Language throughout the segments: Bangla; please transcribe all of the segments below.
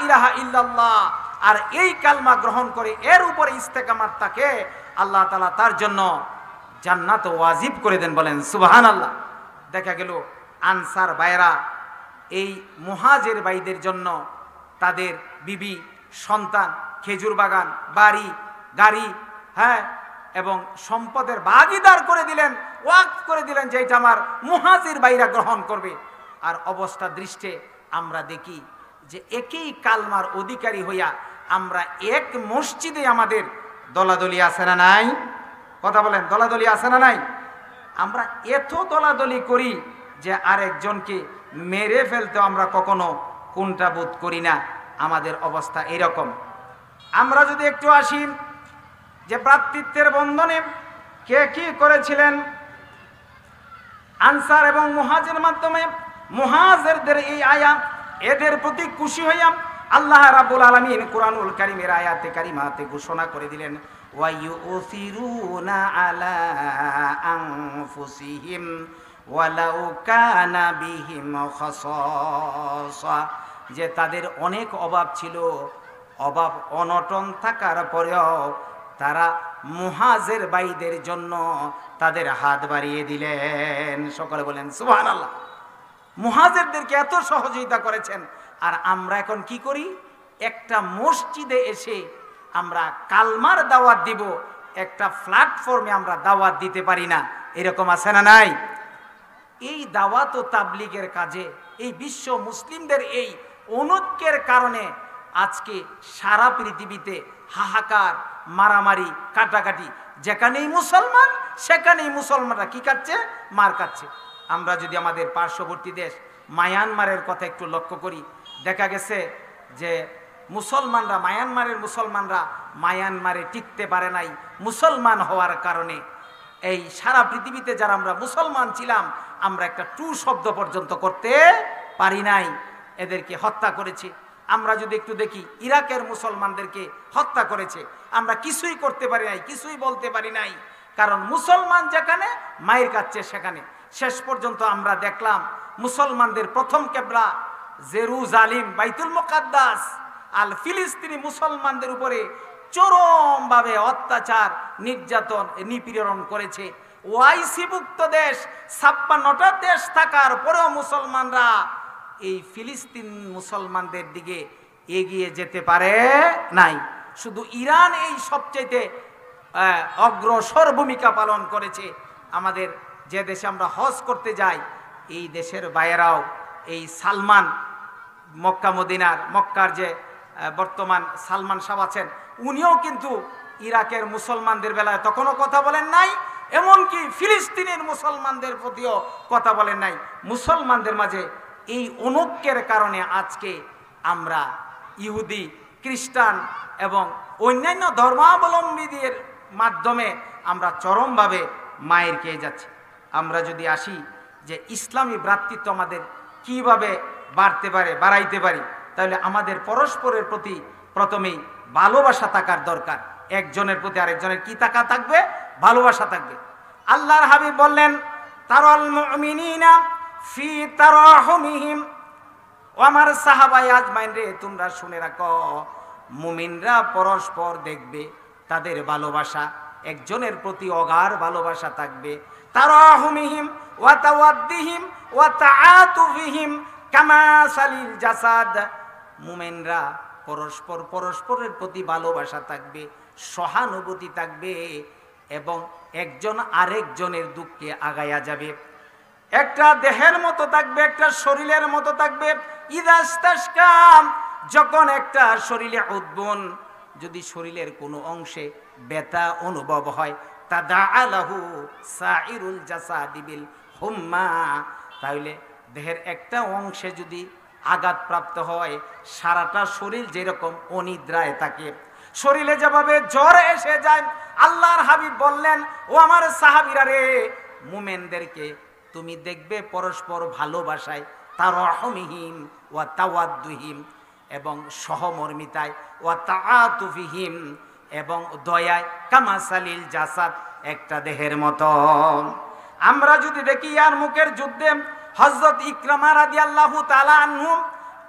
ইলাহা ইল্লাল্লাহ আর এই কালমা গ্রহণ করে এর উপরে ইস্তেকামাত থাকে, আল্লাহ তাআলা তার জন্য জান্নাত ওয়াজিব করে দেন। বলেন সুবহানাল্লাহ। দেখা গেল আনসার ভাইরা এই মুহাজির ভাইদের জন্য তাদের বিবি, সন্তান, খেজুর বাগান, বাড়ি, গাড়ি, হ্যাঁ, এবং সম্পদের ভাগীদার করে দিলেন, ওয়াকফ করে দিলেন, যে এটা আমার মুহাজির ভাইরা গ্রহণ করবে। আর অবস্থা দৃষ্টে আমরা দেখি যে একই কালমার অধিকারী হইয়া আমরা এক মসজিদে আমাদের দলাদলি আছে না নাই? কথা বলেন, দলাদলি আছে না নাই? আমরা এত দলাদলি করি যে আরেকজনকে মেরে ফেলতে আমরা কখনো কোনটা বোধ করি না। আমাদের অবস্থা এরকম। আমরা যদি একটু আসি যে ভ্রাতৃত্বের বন্ধনে কে কি করেছিলেন আনসার এবং মুহাজির মাধ্যমে, মুহাজিরদের এই আয়াত, এদের প্রতি খুশি হইয়া আল্লাহ রাব্বুল আলামিন কুরআনুল কারীমের আয়াতে কারিমাতে ঘোষণা করে দিলেন, ওয়া ইউসিরুনা আলা আনফুসিহিম ওয়ালাউ কানা বিহিম খাসাসা, যে তাদের অনেক অভাব ছিল, অভাব অনটন থাকার পরেও তারা মুহাজির ভাইদের জন্য তাদের হাত বাড়িয়ে দিলেন। সকলে বলেন সুবহানাল্লাহ। মুহাজিরদেরকে এত সহযোগিতা করেছেন। আর আমরা এখন কি করি? একটা মসজিদে এসে আমরা কালমার দাওয়াত দিব, একটা প্ল্যাটফর্মে আমরা দাওয়াত দিতে পারি না। এরকম আছে না নাই? এই দাওয়াত ও তাবলীগের কাজে এই বিশ্ব মুসলিমদের এই ঐক্যের কারণে আজকে সারা পৃথিবীতে হাহাকার, মারামারি, কাটাকাটি, যেখানেই মুসলমান সেখানেই মুসলমানরা কি খাচ্ছে? মার খাচ্ছে। আমরা যদি আমাদের পার্শ্ববর্তী দেশ মায়ানমারের কথা একটু লক্ষ্য করি, দেখা গেছে যে মুসলমানরা, মায়ানমারের মুসলমানরা মায়ানমারে টিকতে পারে নাই মুসলমান হওয়ার কারণে। এই সারা পৃথিবীতে যারা আমরা মুসলমান ছিলাম, আমরা একটা টু শব্দ পর্যন্ত করতে পারি নাই, এদেরকে হত্যা করেছে। আমরা যদি একটু দেখি ইরাকের মুসলমানদেরকে হত্যা করেছে, আমরা কিছুই করতে পারি নাই, কিছুই বলতে পারি নাই, কারণ মুসলমান যেখানে মায়ের কাছে সেখানে। শেষ পর্যন্ত আমরা দেখলাম মুসলমানদের প্রথম কেবলা জেরুজালিম, বাইতুল মুকাদ্দাস, আল ফিলিস্তিনি মুসলমানদের উপরে চরমভাবে অত্যাচার, নির্যাতন, নিপীড়ন করেছে। ওআইসিভুক্ত দেশ 56টা দেশ থাকার পরেও মুসলমানরা এই ফিলিস্তিন মুসলমানদের দিকে এগিয়ে যেতে পারে নাই। শুধু ইরান এই সবচেয়ে অগ্রসর ভূমিকা পালন করেছে। আমাদের যে দেশে আমরা হজ করতে যাই, এই দেশের বাইরেও এই সালমান, মক্কা মদিনার, মক্কার যে বর্তমান সালমান সাহেব আছেন, উনিও কিন্তু ইরাকের মুসলমানদের বেলায় তখনও কথা বলেন নাই, এমনকি ফিলিস্তিনের মুসলমানদের প্রতিও কথা বলেন নাই। মুসলমানদের মাঝে এই ঐক্যের কারণে আজকে আমরা ইহুদি, খ্রিস্টান এবং অন্যান্য ধর্মাবলম্বীদের মাধ্যমে আমরা চরমভাবে মায়ের খেয়ে যাচ্ছি। আমরা যদি আসি যে ইসলামী ভ্রাতৃত্ব আমাদের কিভাবে বাড়তে পারে, বাড়াইতে পারি, তাহলে আমাদের পরস্পরের প্রতি প্রথমেই ভালোবাসা থাকার দরকার। একজনের প্রতি আরেকজনের কি থাকা থাকবে? ভালোবাসা থাকবে। আল্লাহর হাবিব বললেন, তারাল মুমিনিনা ফি তারাহুমিহিম, ও আমার সাহাবায়ে আজমাইন রে, তোমরা শুনে রাখো, মুমিনরা পরস্পর দেখবে তাদের ভালোবাসা, একজনের প্রতি অগাঢ় ভালোবাসা থাকবে। তারাহুমিহিম ওয়া তাওয়াদ্দিহিম ওয়া তাআতুফিহিম কামা সালিল জাসাদ, মুমিনরা পরস্পরের প্রতি ভালোবাসা থাকবে, সহানুভূতি থাকবে এবং একজন আরেকজনের দুঃখে আগায়া যাবে। একটা দেহের মতো থাকবে, একটা শরীরের মতো থাকবে। ইদাস্তাসকাম, যখন একটা শরীরে উদ্বন, যদি শরীরের কোনো অংশে ব্যথা অনুভব হয়, তাদাআলাহু সাইরুল জাসাদি বিল হুম্মা, তাহলে দেহের একটা অংশে যদি আঘাতপ্রাপ্ত হয়, সারাটা শরীর যেরকম অনিদ্রায় থাকে, শরীরে যেভাবে জ্বর এসে যায়, আল্লাহর হাবিব বললেন, ও আমার সাহাবীরা রে, মুমিনদেরকে তুমি দেখবে পরস্পর ভালোবাসায়, তারাহুমিহিম ওয়া তাওয়াদ্দুহিম, এবং সহমর্মিতায়, ওয়া তাআতুফিহিম, এবং দয়ায়, কামাসালিল জাসাদ, একটা দেহের মতো। আমরা যদি দেখি ইয়ারমুকের যুদ্ধে হযরত ইকরামা রাদিয়াল্লাহু তাআলা আনহু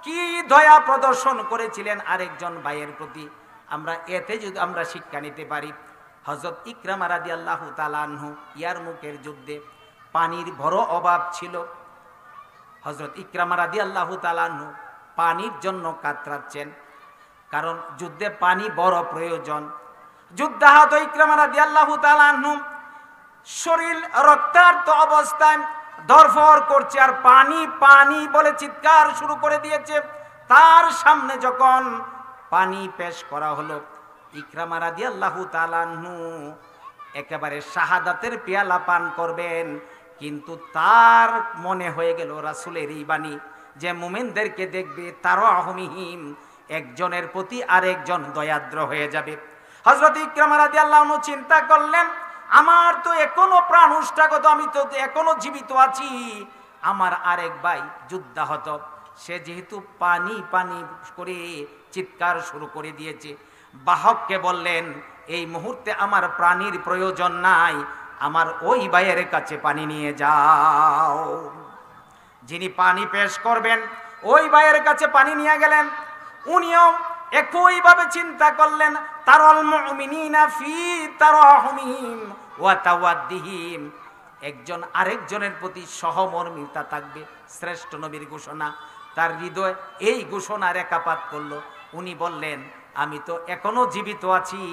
কি দয়া প্রদর্শন করেছিলেন আরেকজন ভাইয়ের প্রতি। আমরা এতে যদি আমরা শিক্ষা নিতে পারি, হযরত ইকরামা রাদিয়াল্লাহু তাআলা আনহু ইয়ারমুকের যুদ্ধে পানির বড় অভাব ছিল। হযরত ইকরামা রাদিয়াল্লাহু তাআলা আনহু পানির জন্য কাতরাচ্ছেন, কারণ যুদ্ধে পানি বড় প্রয়োজন। যুদ্ধাহত ইকরামা রাদিয়াল্লাহু তাআলা আনহু শরীর রক্তাক্ত অবস্থায় ধরফর করছে, আর পানি পানি বলে চিৎকার শুরু করে দিয়েছে। তার সামনে যখন পানি পেশ করা হলো, ইকরামা রাদিয়াল্লাহু তাআলা আনহু একেবারে শাহাদাতের পেয়ালা পান করবেন, কিন্তু তার মনে হয়ে গেল রাসূলের এই বাণী যে মুমিনদেরকে দেখবে তারাহুমিহিম, একজনের প্রতি আরেকজন দয়াদ্র হয়ে যাবে। হযরত ইকরামা রাদিয়াল্লাহু আনহু চিন্তা করলেন, আমার তো এখনো প্রাণ উষ্ঠাগত, আমি তো এখনো জীবিত আছি, আমার আরেক ভাই যুদ্ধাহত, সে যেহেতু পানি পানি করে চিৎকার শুরু করে দিয়েছে, বাহককে বললেন, এই মুহূর্তে আমার প্রাণীর প্রয়োজন নাই, আমার ওই ভাইয়ের কাছে পানি নিয়ে যাও। যিনি পানি পেশ করবেন ওই ভাইয়ের কাছে পানি নিয়ে গেলেন। উনিও একইভাবে চিন্তা করলেন, তারাল মুমিনিনা ফি তারাহুমিহিম ওয়া তাওয়াদ্দিহিম, একজন আরেকজনের প্রতি সহমর্মিতা থাকবে, শ্রেষ্ঠ নবীর ঘোষণা। তার হৃদয় এই ঘোষণা রেখাপাত করলো। উনি বললেন, আমি তো এখনো জীবিত আছি,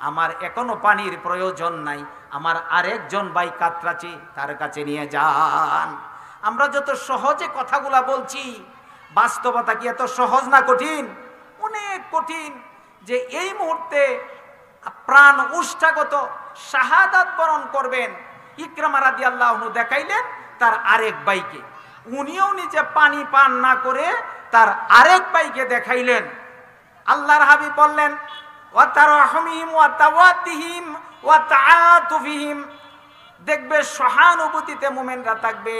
আমার এখনো পানির প্রয়োজন নাই, আমার আরেকজন ভাই কাতরাচ্ছে, তার কাছে নিয়ে যান। আমরা যত সহজে কথাগুলা বলছি, বাস্তবতা কি এত সহজ না কঠিন? অনেক কঠিন। যে এই মুহূর্তে প্রাণ উষ্ঠাগত শাহাদাত বরণ করবেন, ইকরামা রাদিয়াল্লাহু আনহু দেখাইলেন তার আরেক ভাইকে, উনিও নিজে পানি পান না করে তার আরেক ভাইকে দেখাইলেন। আল্লাহর হাবিব বললেন, ওয়া তারাহুমিহিম ওয়া তাওয়াদ্দিহিম ওয়া তাআতুফিহিম, দেখবে সহানুভূতিতে মুমিনরা থাকবে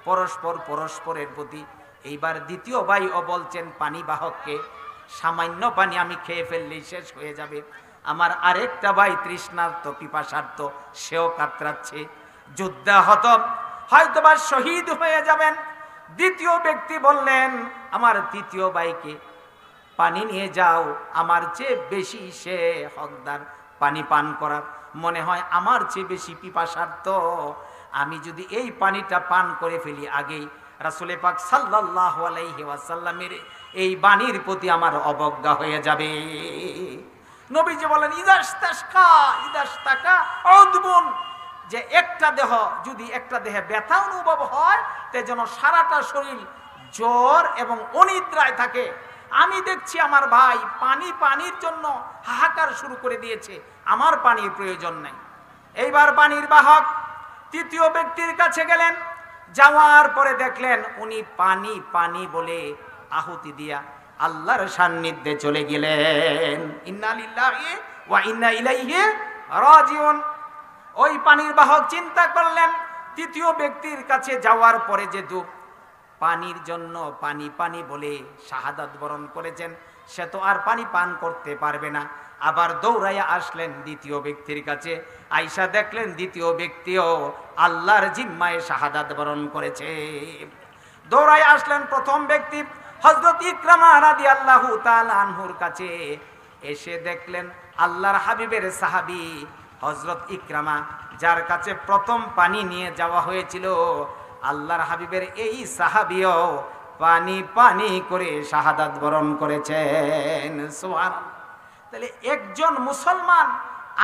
পরস্পর পরস্পরের প্রতি। এইবার দ্বিতীয় ভাই ও বলছেন পানি বাহককে, সামান্য পানি আমি খেয়ে ফেললেই শেষ হয়ে যাবে, আমার আরেকটা ভাই তৃষ্ণার্ত পিপাসার্ত, সেও কাতরাচ্ছে, যুদ্ধাহত, হয়তোবা শহীদ হয়ে যাবেন। দ্বিতীয় ব্যক্তি বললেন, আমার তৃতীয় ভাইকে পানি নিয়ে যাও, আমার চেয়ে বেশি সে হকদার পানি পান করার, মনে হয় আমার চেয়ে বেশি পিপাসার্ত, আমি যদি এই পানিটা পান করে ফেলি আগেই রাসূল পাক সাল্লাল্লাহু আলাইহি ওয়াসাল্লামের এই বাণীর প্রতি আমার অবজ্ঞা হয়ে যাবে। নবীজি বলেন, ইদাস্তাকা উদবুন, যে একটা দেহ যদি একটা দেহে ব্যথা অনুভব হয়, তে যেন সারাটা শরীর জ্বর এবং অনিদ্রায় থাকে। আমি দেখছি আমার ভাই পানির জন্য হাহাকার শুরু করে দিয়েছে, আমার পানির প্রয়োজন নাই। এইবার পানির বাহক তৃতীয় ব্যক্তির কাছে গেলেন, যাওয়ার পরে দেখলেন উনি পানি পানি বলে আহুতি দিয়া আল্লাহর সান্নিধ্যে চলে গেলেন। ইন্না লিল্লাহি ওয়া ইন্না ইলাইহি রাজিউন। ওই পানির বাহক চিন্তা করলেন, তৃতীয় ব্যক্তির কাছে যাওয়ার পরে যেহেতু পানির জন্য পানি পানি বলে শাহাদাত বরণ করেছেন, সে তো আর পানি পান করতে পারবে না। আবার দৌড়াইয়া আসলেন দ্বিতীয় ব্যক্তির কাছে, আইসা দেখলেন দ্বিতীয় ব্যক্তিও আল্লাহর জিম্মায় শাহাদাত বরণ করেছে। দৌড়াইয়া আসলেন প্রথম ব্যক্তি হযরত ইকরামা রাদিয়াল্লাহু তাআলা আনহুর কাছে, এসে দেখলেন আল্লাহর হাবিবের সাহাবী হযরত ইকরামা, যার কাছে প্রথম পানি নিয়ে যাওয়া হয়েছিল, আল্লাহর হাবিবের এই সাহাবীও পানি পানি করে শাহাদাত বরণ করেছেন। সুবহানাল্লাহ। তাহলে একজন মুসলমান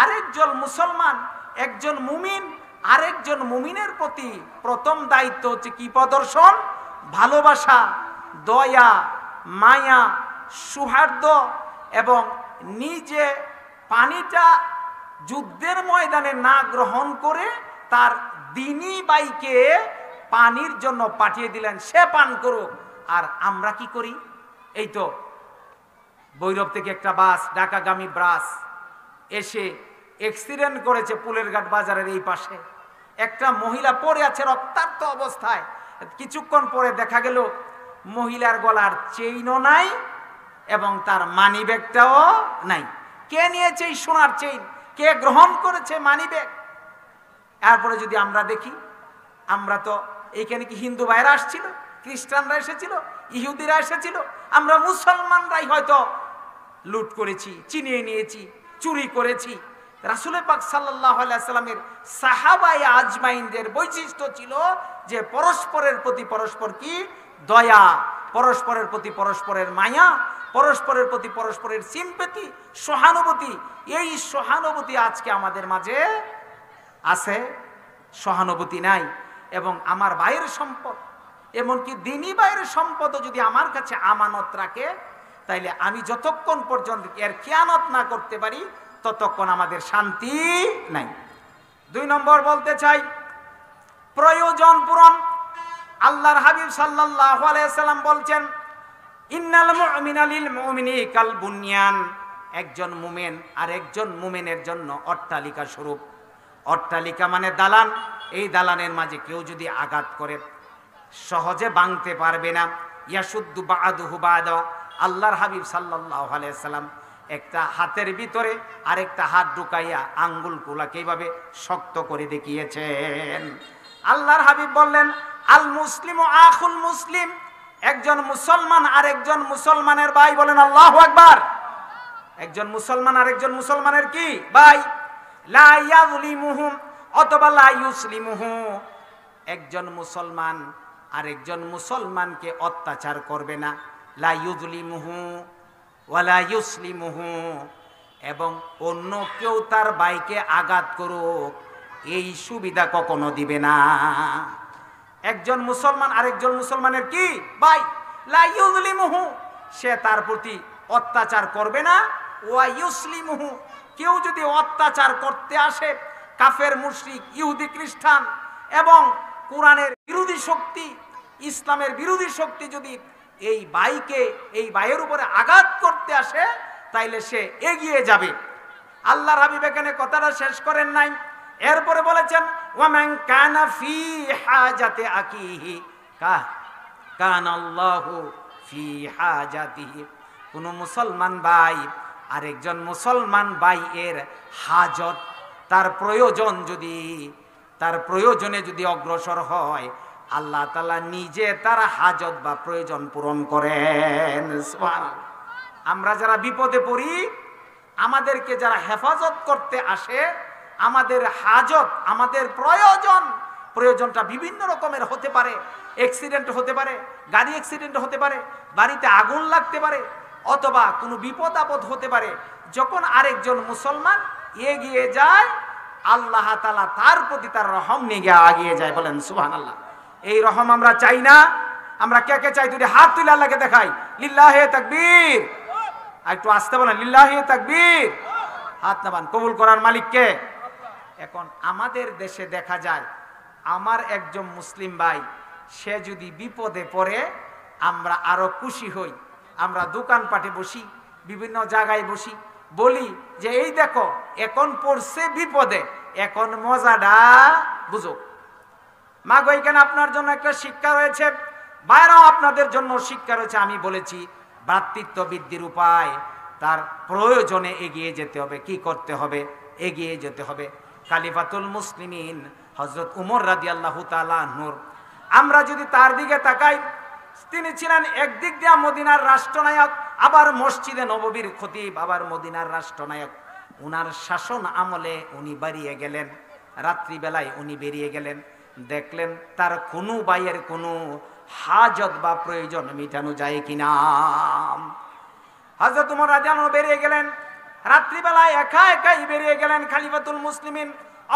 আরেকজন মুসলমান, একজন মুমিন আরেকজন মুমিনের প্রতি প্রথম দায়িত্ব হচ্ছে কি প্রদর্শন? ভালোবাসা, দয়া, মায়া, সৌহার্দ্য, এবং নিজে পানিটা যুদ্ধের ময়দানে না গ্রহণ করে তার দ্বিনী ভাইকে পানির জন্য পাঠিয়ে দিলেন, সে পান করুক। আর আমরা কি করি? এই তো ভৈরব থেকে একটা বাস, ঢাকাগামী বাস এসে অ্যাক্সিডেন্ট করেছে পুলের ঘাট বাজারের এই পাশে। একটা মহিলা পড়ে আছে রক্তাক্ত অবস্থায়। কিছুক্ষণ পরে দেখা গেল মহিলার গলার চেইনও নাই এবং তার মানি ব্যাগটাও নাই। কে নিয়েছে এই সোনার চেইন? কে গ্রহণ করেছে মানি ব্যাগ? এরপরে যদি আমরা দেখি, আমরা তো এইখানে কি হিন্দু ভাইরা আসছিল, খ্রিস্টানরা এসেছিল, ইহুদিরা এসেছিল, আমরা মুসলমানরাই হয়তো লুট করেছি, চিনিয়ে নিয়েছি, চুরি করেছি। রাসূল পাক সাল্লাল্লাহু আলাইহি সাল্লামের সাহাবায়ে আজমাইনদের বৈশিষ্ট্য ছিল যে পরস্পরের প্রতি পরস্পর কি দয়া, পরস্পরের প্রতি পরস্পরের মায়া, পরস্পরের প্রতি পরস্পরের সিম্প্যাথি, সহানুভূতি। এই সহানুভূতি আজকে আমাদের মাঝে আছে? সহানুভূতি নাই। এবং আমার ভাইয়ের সম্পদ, এমনকি দিনী ভাইয়ের সম্পদও যদি আমার কাছে আমানত রাখে, তাইলে আমি যতক্ষণ পর্যন্ত এর খেয়ানত না করতে পারি ততক্ষণ আমাদের শান্তি নাই। 2 নম্বর বলতে চাই, প্রয়োজন পূরণ। আল্লাহর হাবিব সাল্লাল্লাহু আলাইহি সাল্লাম বলছেন, ইন্নাল মুমিনা লিল মুমিনি কাল বুনয়ান। একজন মুমিন আর একজন মুমিনের জন্য অট্টালিকা স্বরূপ। অট্টালিকা মানে দালান। এই দালানের মাঝে কেউ যদি আঘাত করে সহজে ভাঙতে পারবে না। ইয়াশুদ্দু বা'দুহু বা'দা। আল্লাহর হাবিব সাল্লাল্লাহু আলাইহি সাল্লাম একটা হাতের ভিতরে আরেকটা হাত ঢুকাইয়া আঙ্গুলগুলাকে এইভাবে শক্ত করে দেখিয়েছেন। আল্লাহর হাবিব বললেন, আল মুসলিমু আখুল মুসলিম। একজন মুসলমান আর একজন মুসলমানের ভাই। বলেন আল্লাহু আকবার। একজন মুসলমান আর একজন মুসলমানের কি ভাই। লা ইয়াযলিমুহু অথবা লা ইউসলিমুহু। একজন মুসলমান আর একজন মুসলমানকে অত্যাচার করবে না। লা ইউযলিমুহু ওয়ালা ইউসলিমুহু। এবং অন্য কেউ তার ভাইকে আঘাত করুক এই সুবিধা কখনো দিবে না। একজন মুসলমান আরেকজন মুসলমানের কি ভাই। লা ইউযলিমুহু, সে তার প্রতি অত্যাচার করবে না। ওয়া ইউসলিমুহু, কেউ যদি অত্যাচার করতে আসে, কাফের মুশরিক ইহুদি খ্রিস্টান এবং কোরআনের বিরোধী শক্তি, ইসলামের বিরোধী শক্তি যদি এই ভাইকে, এই ভাইয়ের উপরে আঘাত করতে আসে, তাইলে সে এগিয়ে যাবে। আল্লাহর হাবিব এখানে কথাটা শেষ করেন নাই, এরপরে বলেছেন, ওয়ামান কানা ফি হাজাতি আকিহি কানাল্লাহু ফি হাজাতিহি। কোন মুসলমান ভাই আরেকজন মুসলমান ভাই এর হাজত, তার প্রয়োজন যদি, তার প্রয়োজনে যদি অগ্রসর হয়, আল্লাহ তাআলা নিজে তার হাজত বা প্রয়োজন পূরণ করেন। সুবহানাল্লাহ। আমরা যারা বিপদে পড়ি, আমাদেরকে যারা হেফাজত করতে আসে, আমাদের হাজত, আমাদের প্রয়োজনটা বিভিন্ন রকমের হতে পারে। অ্যাক্সিডেন্ট হতে পারে, গাড়ি অ্যাক্সিডেন্ট হতে পারে, বাড়িতে আগুন লাগতে পারে, অথবা কোনো বিপদ আপদ হতে পারে। যখন আরেকজন মুসলমান এগিয়ে যায়, আল্লাহ তাআলা তার প্রতি তার রহম নিয়ে এগিয়ে যায়। বলেন সুবহানাল্লাহ। এই রহম আমরা চাই না? আমরা কে কে চাই? দুটি হাত তুলে আল্লাহকে দেখাই। লিল্লাহে তাকবীর। একটু আসতে বলেন, লিল্লাহে তাকবীর। হাত নামান। কবুল করার মালিক কে? এখন আমাদের দেশে দেখা যায়, আমার একজন মুসলিম ভাই সে যদি বিপদে পড়ে, আমরা আরো খুশি হই। আমরা দোকানপাটে বসি, বিভিন্ন জায়গায় বসি, বলি যে এই দেখো এখন পড়ছে বিপদে, এখন মজাটা বুঝো। মা গো, এখানে আপনার জন্য একটা শিক্ষা রয়েছে, বাইরেও আপনাদের জন্য শিক্ষা রয়েছে। আমি বলেছি ভ্রাতৃত্ব বৃদ্ধির উপায়, তার প্রয়োজনে এগিয়ে যেতে হবে। কি করতে হবে? এগিয়ে যেতে হবে। খালিফাতুল মুসলিমিন হযরত উমর রাদিয়াল্লাহু তাআলা আনহু, আমরা যদি তার দিকে তাকাই, তিনি ছিলেন একদিক দিয়ে মদিনার রাষ্ট্রনায়ক, আবার মসজিদে নববীর খতিব, আবার মদিনার রাষ্ট্রনায়ক। উনার শাসন আমলে উনি বেরিয়ে গেলেন, রাত্রিবেলায় উনি বেরিয়ে গেলেন, দেখলেন তার কোনো ভাইয়ের কোনো হাজত বা প্রয়োজন মিটানো যায় কিনা। হযরত উমর রাদিয়াল্লাহু আনহু বেরিয়ে গেলেন, রাত্রিবেলায় একা একাই বেরিয়ে গেলেন। খলিফাতুল মুসলিমিন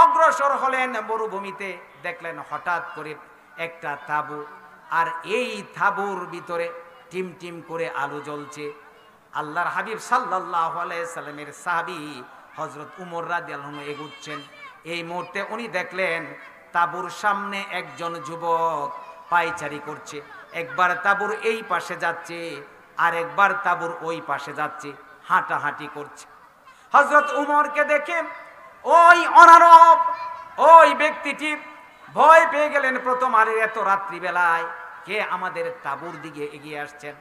অগ্রসর হলেন মরুভূমিতে, দেখলেন হঠাৎ করে একটা তাঁবু, আর এই তাঁবুর ভিতরে টিম টিম করে আলো জ্বলছে। আল্লাহর হাবিব সাল্লাল্লাহু আলাইহি সাল্লামের সাহাবী হযরত উমর রাদিয়াল্লাহু আনহু এগুচ্ছেন। এই মুহূর্তে উনি দেখলেন তাঁবুর সামনে একজন যুবক পায়চারি করছে। একবার তাঁবুর এই পাশে যাচ্ছে, আর একবার তাঁবুর ওই পাশে যাচ্ছে, হাঁটাহাঁটি করছে। হযরত উমরকে দেখে ওই অনারব ওই ব্যক্তিটি ভয় পেয়ে গেলেন। প্রথম, আরে এত রাত্রিবেলায় কে আমাদের তাঁবুর দিকে এগিয়ে আসছেন?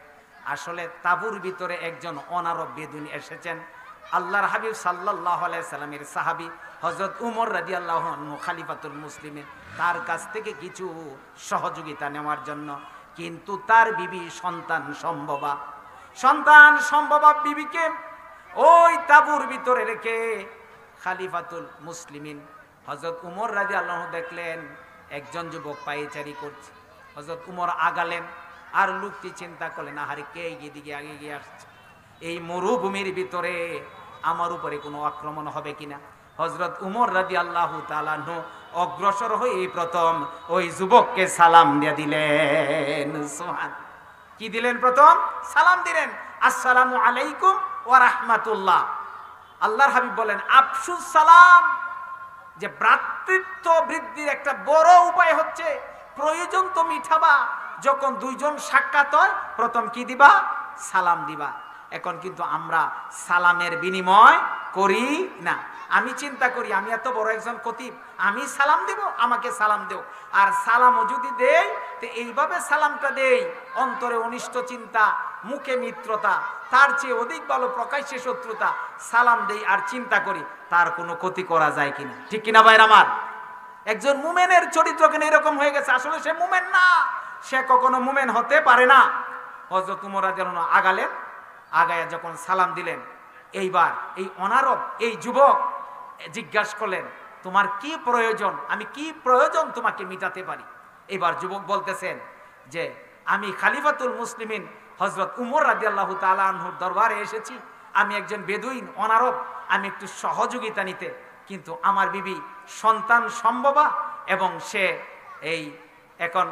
আসলে তাঁবুর ভিতরে একজন অনারব বেদুইন এসেছেন। আল্লাহর হাবিব সাল্লাল্লাহু আলাইহি সাল্লামের সাহাবী হযরত উমর রাদিয়াল্লাহু আনহু খলিফাতুল মুসলিমিন, তার কাছ থেকে কিছু সহযোগিতা নেওয়ার জন্য। কিন্তু তার বিবি সন্তান সম্ভবা সন্তান সম্ভবা বিবিকে ওই তাবুর ভিতরে রেখে খালিফাতুল মুসলিমিন হযরত উমর রাদিয়াল্লাহু দেখলেন একজন যুবক পায়চারি করছে। হযরত উমর আগালেন, আর লোকটি চিন্তা করলেন, আহারে কে এদিকে আগে গিয়ে আসছে, এই মরুভূমির ভিতরে আমার উপরে কোনো আক্রমণ হবে কিনা। হযরত উমর রাদিয়াল্লাহু তাআলা আনহু অগ্রসর হয়ে প্রথম ওই যুবককে সালাম দিয়ে দিলেন। সুবহান, কি দিলেন? প্রথম সালাম দিলেন, আসসালামু আলাইকুম ওয়া রাহমাতুল্লাহ। আল্লাহর হাবিব বলেন, আফসুস সালাম, যে ভ্রাতৃত্ব বৃদ্ধির একটা বড় উপায় হচ্ছে প্রয়োজন তো মিঠাবা, যখন দুইজন সাক্ষাৎ হয় প্রথম কি দিবা? সালাম দিবা। এখন কিন্তু আমরা সালামের বিনিময় করি না। আমি চিন্তা করি, আমি এত বড় একজন খতিব, আমি সালাম দিব, আমাকে সালাম দেও। আর সালামও যদি দেই তো এইভাবে সালামটা দেই, অন্তরে অনিষ্ট চিন্তা, মুখে মিত্রতা, তার চেয়ে অধিক ভালো প্রকাশ্যে শত্রুতা। সালাম দেই আর চিন্তা করি তার কোনো ক্ষতি করা যায় কিনা। ঠিক কিনা ভাইরা আমার? একজন মুমেনের চরিত্র কেন এরকম হয়ে গেছে? আসলে সে মুমেন না, সে কখনো মুমেন হতে পারে না। হযরত উমর রাদিয়াল্লাহু আনহু আগালেন, আগায়া যখন সালাম দিলেন, এইবার এই অনারব এই যুবক জিজ্ঞাসা করলেন, তোমার কি প্রয়োজন, আমি কি প্রয়োজন তোমাকে মিটাতে পারি। এবার যুবক বলতেছেন যে আমি খালিফাতুল মুসলিমিন হযরত উমর রাদিয়াল্লাহু তাআলা আনহুর দরবারে এসেছি, আমি একজন বেদুইন অনারব, আমি একটু সহযোগিতা নিতে, কিন্তু আমার বিবি সন্তান সম্ভবা এবং সে এই এখন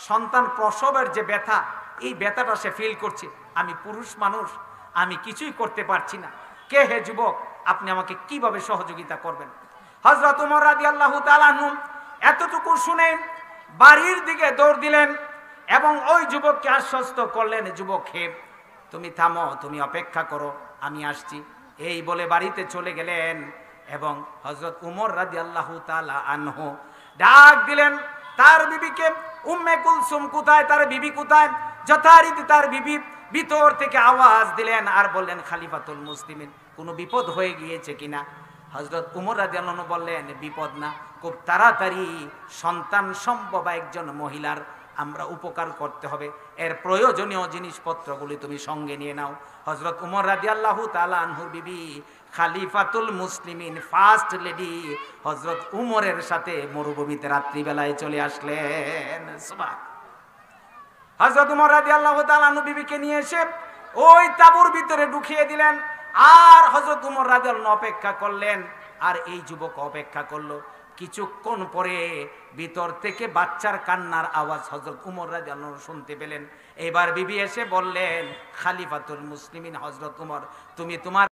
সন্তান প্রসবের যে ব্যথা, এই ব্যথাটা সে ফিল করছে। আমি পুরুষ মানুষ, আমি কিছুই করতে পারছি না। কে হে যুবক, আপনি আমাকে কিভাবে সহযোগিতা করবেন? হযরত উমর রাদিয়াল্লাহু তাআলা আনহু এতটুকু শুনে বাড়ির দিকে দৌড় দিলেন এবং ওই যুবককে আশ্বস্ত করলেন, যুবক হে, তুমি থামো, তুমি অপেক্ষা করো, আমি আসছি। এই বলে বাড়িতে চলে গেলেন এবং হযরত উমর রাদিয়াল্লাহু তাআলা আনহু ডাক দিলেন তার বিবিকে, উম্মে কুলসুম কোথায়, তার বিবি কোথায়? যথারীতি তার বিবি ভিতর থেকে আওয়াজ দিলেন আর বললেন, খালিফাতুল মুসলিমিন, কোনো বিপদ হয়ে গিয়েছে কিনা? হযরত উমর রাদিয়াল্লাহু আনহু বললেন, বিপদ না, খুব তাড়াতাড়ি সন্তান সম্ভব একজন মহিলার আমরা উপকার করতে হবে, এর প্রয়োজনীয় জিনিসপত্রগুলি তুমি সঙ্গে নিয়ে নাও। হযরত উমর রাদিয়াল্লাহু তাআলা আনহুর বিবি খালিফাতুল মুসলিমিন ফার্স্ট লেডি হযরত উমরের সাথে মরুভূমিতে রাত্রিবেলায় চলে আসলেন। সুবহান। হযরত উমর রাদিয়াল্লাহু তাআলা আনহু বিবিকে নিয়ে এসে ওই তাঁবুর ভিতরে ঢুকিয়ে দিলেন, আর হযরত উমর রাদিয়াল্লাহু আনহু অপেক্ষা করলেন, আর এই যুবক অপেক্ষা করলো। কিছুক্ষণ পরে ভিতর থেকে বাচ্চার কান্নার আওয়াজ হযরত উমর রাদিয়াল্লাহু আনহু শুনতে পেলেন। এবার বিবি এসে বললেন, খালিফাতুল মুসলিমিন হযরত উমর, তুমি তোমার